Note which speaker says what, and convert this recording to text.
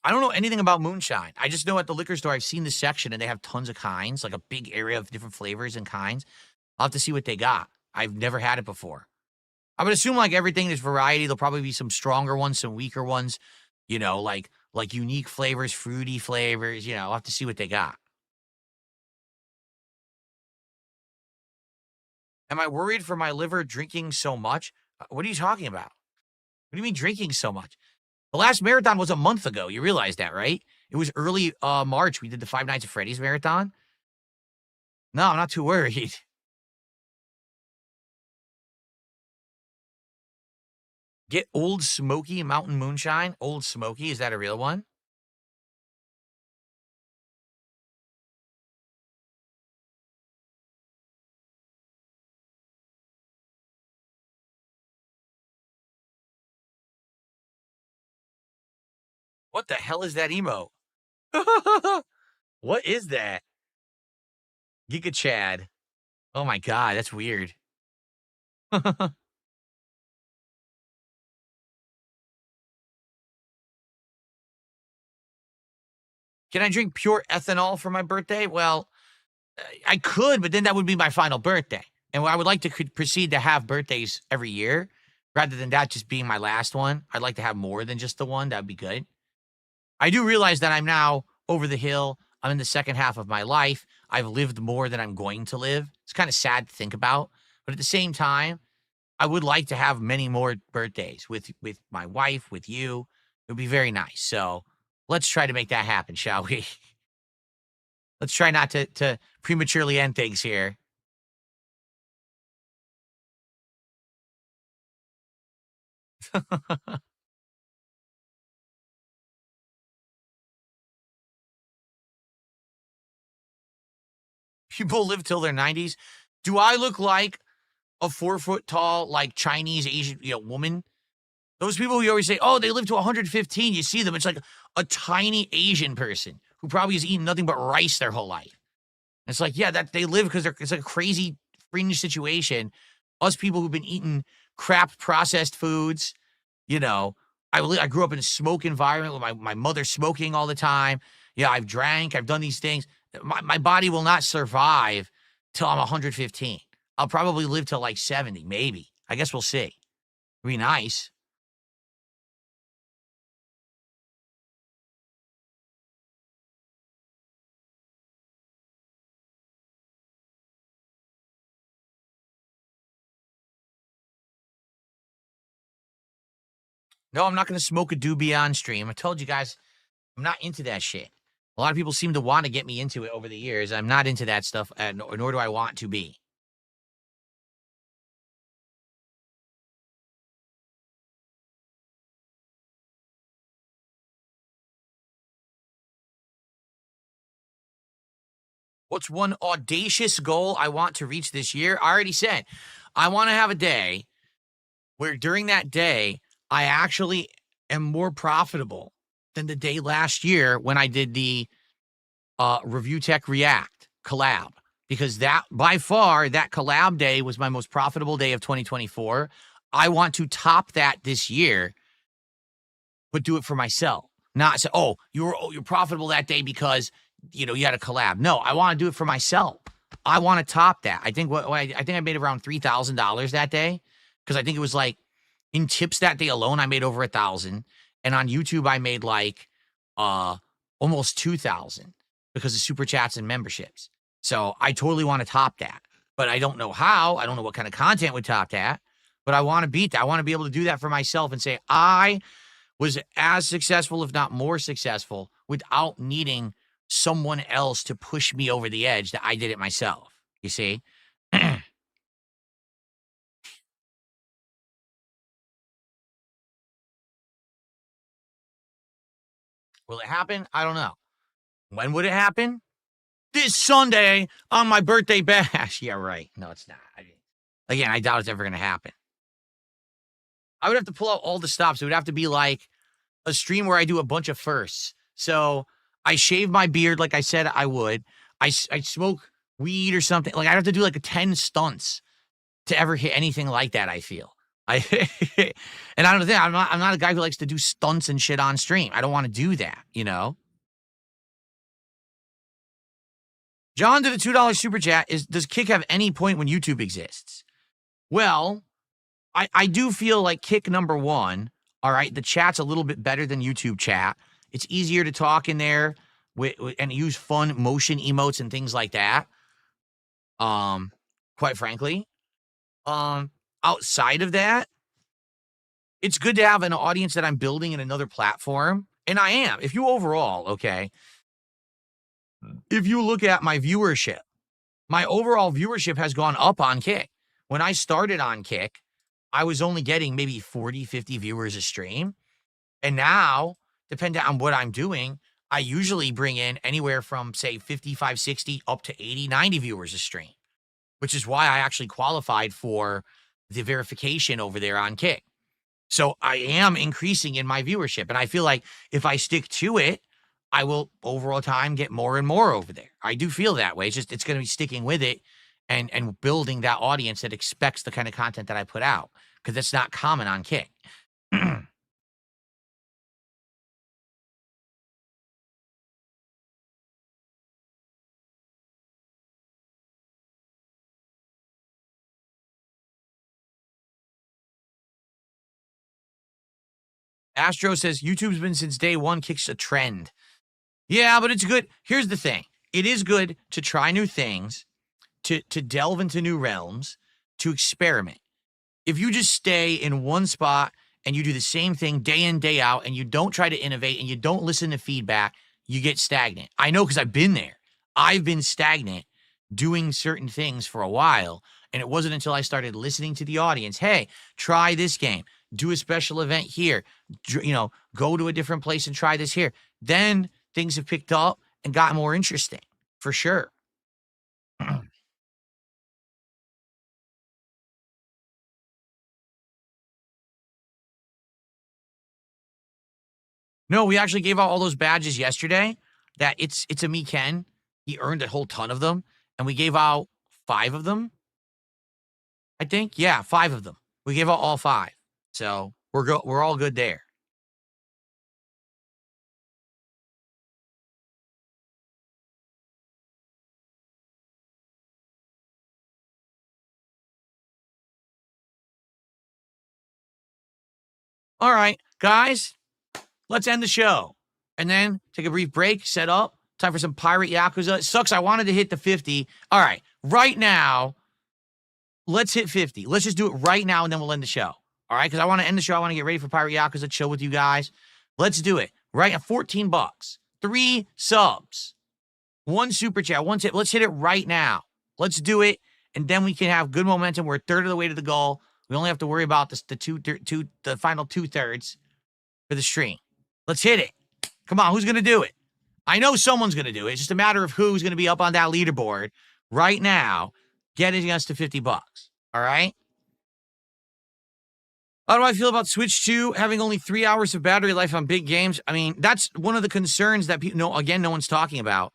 Speaker 1: I don't know anything about moonshine. I just know at the liquor store, I've seen the section and they have tons of kinds, like a big area of different flavors and kinds. I'll have to see what they got. I've never had it before. I would assume like everything, there's variety. There'll probably be some stronger ones, some weaker ones, like unique flavors, fruity flavors. I'll have to see what they got. Am I worried for my liver drinking so much? What are you talking about? What do you mean drinking so much? The last marathon was a month ago. You realize that, right? It was early March. We did the Five Nights at Freddy's marathon. No, I'm not too worried. Get Old Smoky Mountain Moonshine. Old Smoky, is that a real one? What the hell is that emo? What is that? Giga Chad. Oh my god, that's weird. Can I drink pure ethanol for my birthday? Well, I could, but then that would be my final birthday. And I would like to proceed to have birthdays every year rather than that just being my last one. I'd like to have more than just the one. That'd be good. I do realize that I'm now over the hill. I'm in the second half of my life. I've lived more than I'm going to live. It's kind of sad to think about. But at the same time, I would like to have many more birthdays with my wife, with you. It would be very nice. So let's try to make that happen, shall we? Let's try not to prematurely end things here. People live till their 90s. Do I look like a 4-foot tall, like Chinese Asian, woman? Those people who always say, oh, they live to 115. You see them. It's like a tiny Asian person who probably has eaten nothing but rice their whole life. It's like, yeah, that they live because it's like a crazy fringe situation. Us people who've been eating crap processed foods, I grew up in a smoke environment with my mother smoking all the time. Yeah, I've drank, I've done these things. My body will not survive till I'm 115. I'll probably live till like 70, maybe. I guess we'll see. It'd be nice. No, I'm not going to smoke a doobie on stream. I told you guys, I'm not into that shit. A lot of people seem to want to get me into it over the years. I'm not into that stuff, nor do I want to be. What's one audacious goal I want to reach this year? I already said, I want to have a day where during that day, I actually am more profitable than the day last year when I did the Review Tech React collab. Because that, by far, that collab day was my most profitable day of 2024. I want to top that this year, but do it for myself. Not say, oh, you're profitable that day because you had a collab. No, I want to do it for myself. I want to top that. I think I think I made around $3,000 that day because I think it was like in tips that day alone I made over 1,000, and on YouTube I made like almost 2,000 because of super chats and memberships. So I totally want to top that, but I don't know how. I don't know what kind of content would top that, but I want to beat that. I want to be able to do that for myself and say I was as successful, if not more successful, without needing someone else to push me over the edge, that I did it myself. You see? Will it happen? I don't know. When would it happen? This Sunday on my birthday bash. Yeah, right. No, it's not. Again, I doubt it's ever going to happen. I would have to pull out all the stops. It would have to be like a stream where I do a bunch of firsts. So I shave my beard like I said I would. I smoke weed or something. Like I'd have to do like 10 stunts to ever hit anything like that, I feel. I and I don't think I'm not a guy who likes to do stunts and shit on stream. I don't want to do that, you know? John did a $2 super chat. Does Kick have any point when YouTube exists? Well, I do feel like Kick number one, all right, the chat's a little bit better than YouTube chat. It's easier to talk in there and use fun motion emotes and things like that. Quite frankly. Outside of that, it's good to have an audience that I'm building in another platform. And I am. If you overall, okay, if you look at my viewership, my overall viewership has gone up on Kick. When I started on Kick, I was only getting maybe 40, 50 viewers a stream. And now, depending on what I'm doing, I usually bring in anywhere from, say, 55, 60 up to 80, 90 viewers a stream, which is why I actually qualified for the verification over there on Kick. So I am increasing in my viewership. And I feel like if I stick to it, I will overall time get more and more over there. I do feel that way. It's just, it's going to be sticking with it and building that audience that expects the kind of content that I put out, because that's not common on Kick. Astro says YouTube's been since day one, Kick's a trend. Yeah, but it's good. Here's the thing. It is good to try new things, to delve into new realms, to experiment. If you just stay in one spot and you do the same thing day in, day out, and you don't try to innovate and you don't listen to feedback, you get stagnant. I know, because I've been there. I've been stagnant doing certain things for a while. And it wasn't until I started listening to the audience. Hey, try this game, do a special event here, go to a different place and try this here. Then things have picked up and got more interesting, for sure. No, we actually gave out all those badges yesterday. That it's a me Ken. He earned a whole ton of them, and we gave out 5 of them. I think, yeah, 5 of them. We gave out all 5, so we're all good there. All right, guys, let's end the show and then take a brief break. Set up. Time for some Pirate Yakuza. It sucks. I wanted to hit the 50. All right, right now, let's hit 50. Let's just do it right now, and then we'll end the show. All right, because I want to end the show. I want to get ready for Pirate Yakuza, chill with you guys. Let's do it right at $14. 3 subs, 1 super chat, 1 tip. Let's hit it right now. Let's do it, and then we can have good momentum. We're a third of the way to the goal. We only have to worry about the final 2/3 for the stream. Let's hit it. Come on, who's going to do it? I know someone's going to do it. It's just a matter of who's going to be up on that leaderboard right now, getting us to $50. All right? How do I feel about Switch 2 having only 3 hours of battery life on big games? I mean, that's one of the concerns that people, no one's talking about.